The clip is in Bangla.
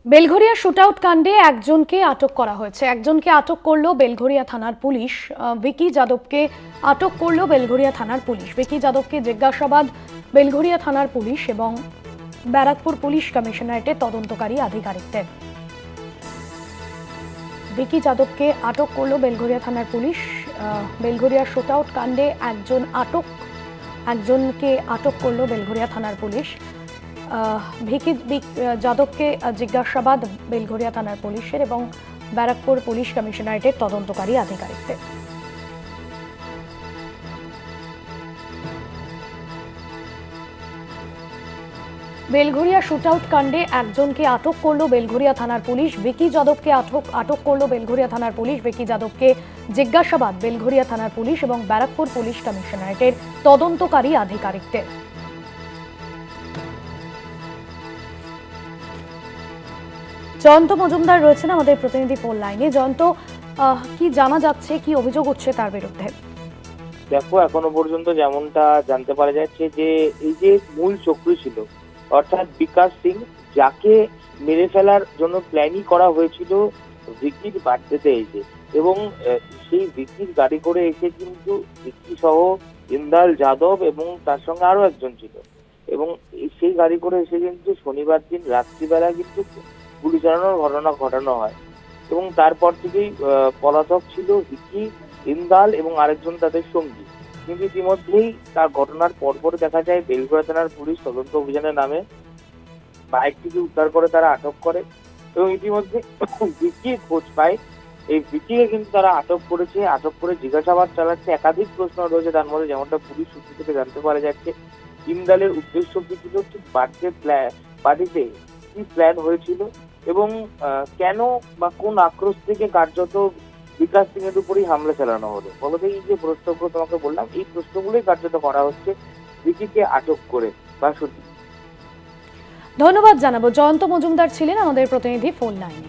বেলঘরিয়া শুটআউট কাণ্ডে একজনকে আটক করা হয়েছে। একজনকে আটক করলো বেলঘরিয়া থানার পুলিশ। ভিকি যাদবকে আটক করলো বেলঘরিয়া থানার পুলিশ। ভিকি যাদবকে জিজ্ঞাসাবাদ বেলঘরিয়া থানার পুলিশ এবং ব্যারাকপুর পুলিশ কমিশনারেটের তদন্তকারী আধিকারিকদের। ভিকি যাদবকে আটক করলো বেলঘরিয়া থানার পুলিশ। বেলঘরিয়া শুটআউট কাণ্ডে একজনকে আটক করলো বেলঘরিয়া থানার পুলিশ। ভিকি যাদবকে জিজ্ঞাসাবাদ বেলঘরিয়া থানার পুলিশের এবং ব্যারাকপুর পুলিশ কমিশনারেটের তদন্তকারী আধিকারিকদের। বেলঘরিয়া শুটআউট কাণ্ডে একজনকে আটক করলো বেলঘরিয়া থানার পুলিশ। ভিকি যাদবকে আটক করলো বেলঘরিয়া থানার পুলিশ। ভিকি যাদবকে জিজ্ঞাসাবাদ বেলঘরিয়া থানার পুলিশ এবং ব্যারাকপুর পুলিশ কমিশনারেটের তদন্তকারী আধিকারিকদের। জয়ন্ত মজুমদার রয়েছেন আমাদের প্রতিনিধি ফোন লাইনে। জয়ন্ত, কি জানা যাচ্ছে, কি অভিযোগ উঠছে তার বিরুদ্ধে? দেখো, এখনো পর্যন্ত যেমনটা জানতে পারা যাচ্ছে যে এই যে মূল চক্রী ছিল অর্থাৎ বিকাশ সিং, যাকে মেরে ফেলার জন্য প্ল্যানই করা হয়েছিল ভিকির বার্থডেতে এসে, এবং সেই ভিকির গাড়ি করে এসে কিন্তু ভিকি সহ ইন্দাল যাদব এবং তার সঙ্গে আরো একজন ছিল, এবং সেই গাড়ি করে এসে কিন্তু শনিবার দিন রাত্রিবেলা কিন্তু গুলি চালানোর ঘটনা ঘটানো হয়। এবং তারপর থেকেই পলাতক ছিল ভিকি, ইন্দাল এবং আরেকজন তাদের সঙ্গী। কিন্তু ইতিমধ্যেই তার ঘটনার পরপর দেখা যায় বেলঘরিয়া থানার পুলিশ তদন্ত অভিযানের নামে বাইকটিকে উদ্ধার করে তারা আটক করে, এবং ইতিমধ্যে ভিকি খোঁজ পায়। এই ভিকিকে কিন্তু তারা আটক করেছে। আটক করে জিজ্ঞাসাবাদ চালাচ্ছে। একাধিক প্রশ্ন রয়েছে তার মধ্যে, যেমনটা পুলিশ সূত্র থেকে জানতে পারা যাচ্ছে ইন্দালের উদ্দেশ্য কি ছিল, ঠিক বার্থডে পার্টিতে কি প্ল্যান হয়েছিল, এবং কেন বা কোন আক্রোশ থেকে কার্যত বিকাশ সিং এর উপরই হামলা চালানো হলো। ফলত এই যে প্রশ্নগুলো তোমাকে বললাম, এই প্রশ্নগুলোই কার্যত করা হচ্ছে ভিকিকে আটক করে। বা ধন্যবাদ জানাবো। জয়ন্ত মজুমদার ছিলেন আমাদের প্রতিনিধি ফোন লাইনে।